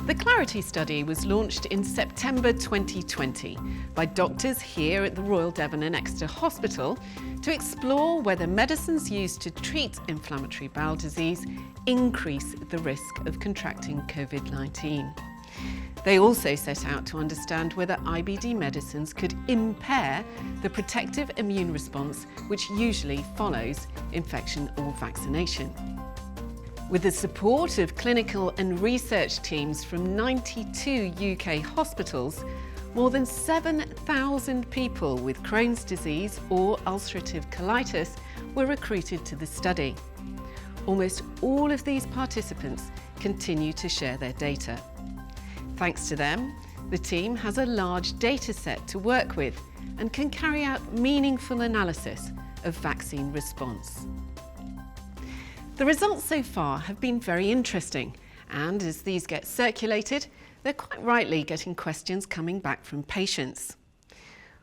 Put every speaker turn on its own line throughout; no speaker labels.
The CLARITY study was launched in September 2020 by doctors here at the Royal Devon and Exeter Hospital to explore whether medicines used to treat inflammatory bowel disease increase the risk of contracting COVID-19. They also set out to understand whether IBD medicines could impair the protective immune response which usually follows infection or vaccination. With the support of clinical and research teams from 92 UK hospitals, more than 7,000 people with Crohn's disease or ulcerative colitis were recruited to the study. Almost all of these participants continue to share their data. Thanks to them, the team has a large data set to work with and can carry out meaningful analysis of vaccine response. The results so far have been very interesting, and as these get circulated, they're quite rightly getting questions coming back from patients.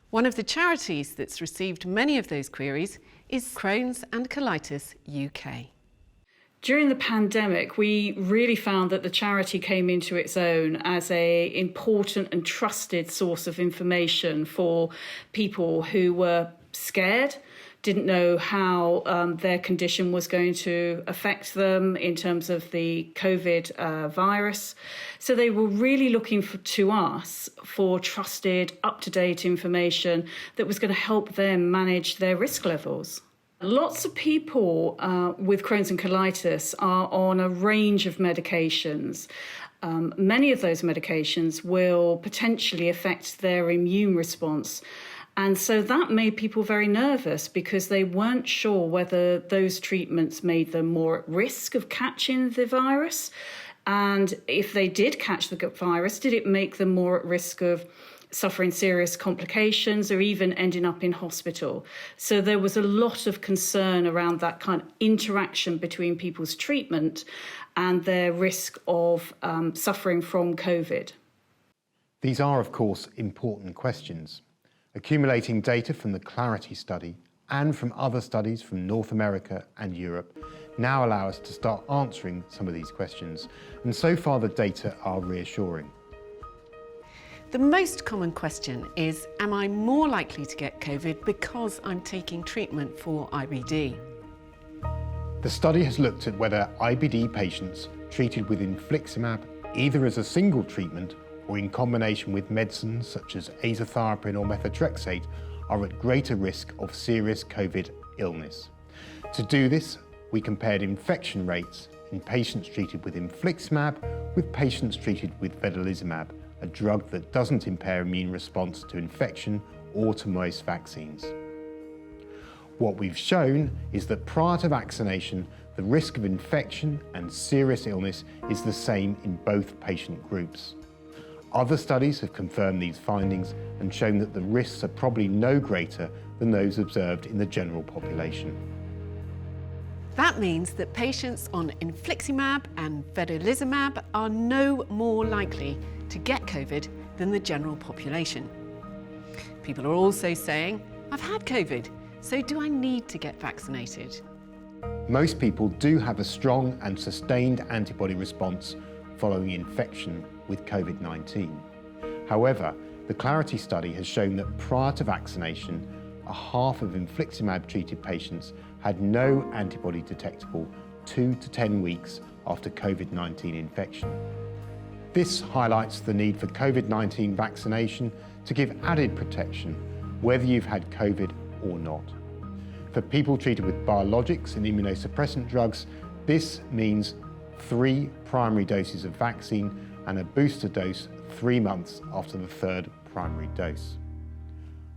One of the charities that's received many of those queries is Crohn's and Colitis UK.
During the pandemic, we really found that the charity came into its own as an important and trusted source of information for people who were scared, didn't know how their condition was going to affect them in terms of the COVID virus. So they were really looking to us for trusted, up-to-date information that was going to help them manage their risk levels. Lots of people with Crohn's and colitis are on a range of medications. Many of those medications will potentially affect their immune response. And so that made people very nervous because they weren't sure whether those treatments made them more at risk of catching the virus. And if they did catch the virus, did it make them more at risk of suffering serious complications or even ending up in hospital? So there was a lot of concern around that kind of interaction between people's treatment and their risk of suffering from COVID.
These are, of course, important questions. Accumulating data from the CLARITY study and from other studies from North America and Europe now allow us to start answering some of these questions, and so far the data are reassuring.
The most common question is, am I more likely to get COVID because I'm taking treatment for IBD?
The study has looked at whether IBD patients treated with infliximab, either as a single treatment or in combination with medicines such as azathioprine or methotrexate, are at greater risk of serious COVID illness. To do this, we compared infection rates in patients treated with infliximab with patients treated with vedolizumab, a drug that doesn't impair immune response to infection or to most vaccines. What we've shown is that prior to vaccination, the risk of infection and serious illness is the same in both patient groups. Other studies have confirmed these findings and shown that the risks are probably no greater than those observed in the general population.
That means that patients on infliximab and vedolizumab are no more likely to get COVID than the general population. People are also saying, I've had COVID, so do I need to get vaccinated?
Most people do have a strong and sustained antibody response following infection with COVID-19. However, the CLARITY study has shown that prior to vaccination, a half of infliximab-treated patients had no antibody detectable 2 to 10 weeks after COVID-19 infection. This highlights the need for COVID-19 vaccination to give added protection, whether you've had COVID or not. For people treated with biologics and immunosuppressant drugs, this means 3 primary doses of vaccine and a booster dose 3 months after the 3rd primary dose.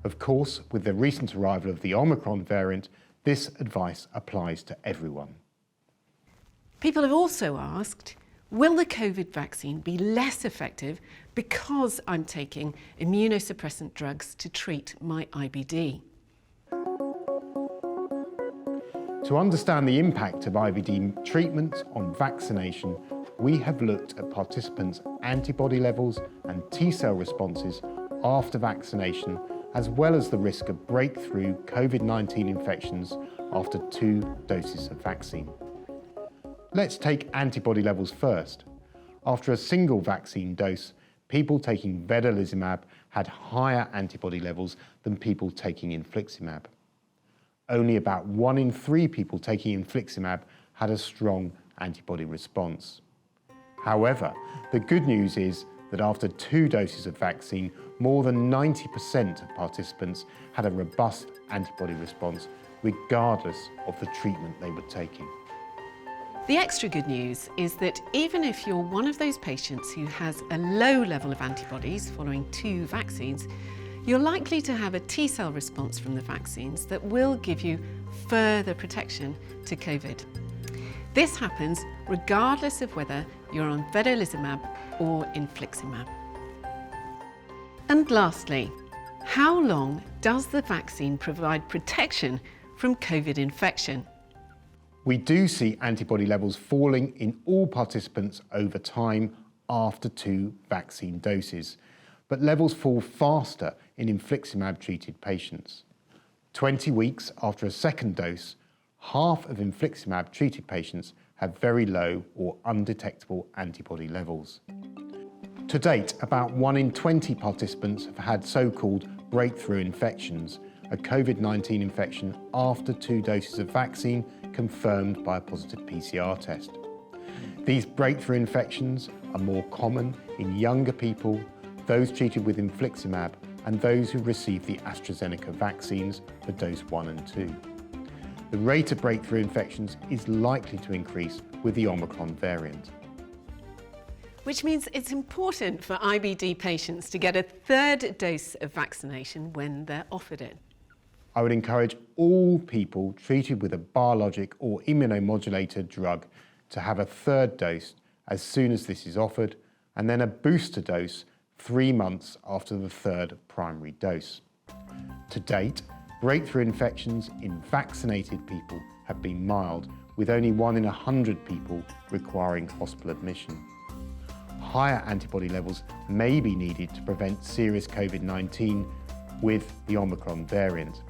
Of course, with the recent arrival of the Omicron variant, this advice applies to everyone.
People have also asked, will the COVID vaccine be less effective because I'm taking immunosuppressant drugs to treat my IBD?
To understand the impact of IBD treatment on vaccination, we have looked at participants' antibody levels and T-cell responses after vaccination, as well as the risk of breakthrough COVID-19 infections after 2 doses of vaccine. Let's take antibody levels first. after a single vaccine dose, people taking vedolizumab had higher antibody levels than people taking infliximab. Only about 1 in 3 people taking infliximab had a strong antibody response. However, the good news is that after 2 doses of vaccine, more than 90% of participants had a robust antibody response, regardless of the treatment they were taking.
The extra good news is that even if you're one of those patients who has a low level of antibodies following 2 vaccines, you're likely to have a T-cell response from the vaccines that will give you further protection to COVID. This happens regardless of whether you're on vedolizumab or infliximab. And lastly, how long does the vaccine provide protection from COVID infection?
We do see antibody levels falling in all participants over time after 2 vaccine doses, but levels fall faster in infliximab-treated patients. 20 weeks after a second dose, half of infliximab-treated patients have very low or undetectable antibody levels. To date, about 1 in 20 participants have had so-called breakthrough infections, a COVID-19 infection after 2 doses of vaccine confirmed by a positive PCR test. These breakthrough infections are more common in younger people, those treated with infliximab, and those who received the AstraZeneca vaccines for dose 1 and 2. The rate of breakthrough infections is likely to increase with the Omicron variant.
Which means it's important for IBD patients to get a 3rd dose of vaccination when they're offered it.
I would encourage all people treated with a biologic or immunomodulator drug to have a 3rd dose as soon as this is offered, and then a booster dose 3 months after the 3rd primary dose. To date, breakthrough infections in vaccinated people have been mild, with only 1 in 100 people requiring hospital admission. Higher antibody levels may be needed to prevent serious COVID-19 with the Omicron variant.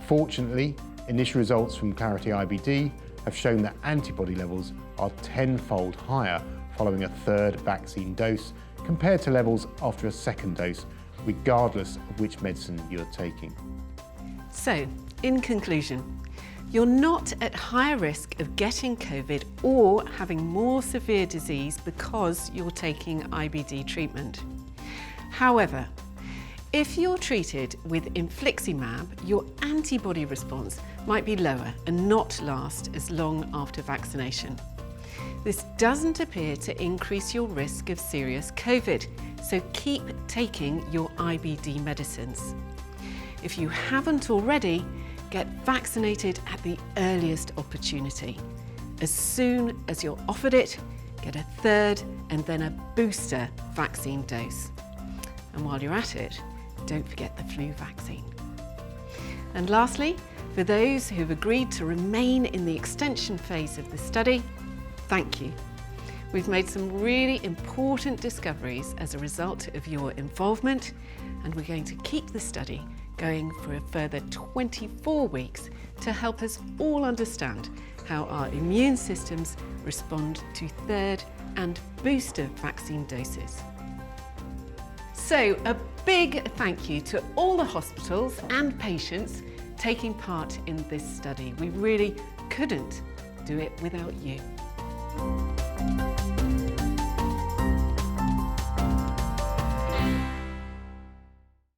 Fortunately, initial results from CLARITY IBD have shown that antibody levels are 10-fold higher following a 3rd vaccine dose compared to levels after a 2nd dose, regardless of which medicine you're taking.
So, in conclusion, you're not at higher risk of getting COVID or having more severe disease because you're taking IBD treatment. However, if you're treated with infliximab, your antibody response might be lower and not last as long after vaccination. This doesn't appear to increase your risk of serious COVID, so keep taking your IBD medicines. If you haven't already, get vaccinated at the earliest opportunity. As soon as you're offered it, get a 3rd and then a booster vaccine dose. And while you're at it, don't forget the flu vaccine. And lastly, for those who've agreed to remain in the extension phase of the study, thank you. We've made some really important discoveries as a result of your involvement, and we're going to keep the study going for a further 24 weeks to help us all understand how our immune systems respond to 3rd and booster vaccine doses. So a big thank you to all the hospitals and patients taking part in this study. We really couldn't do it without you.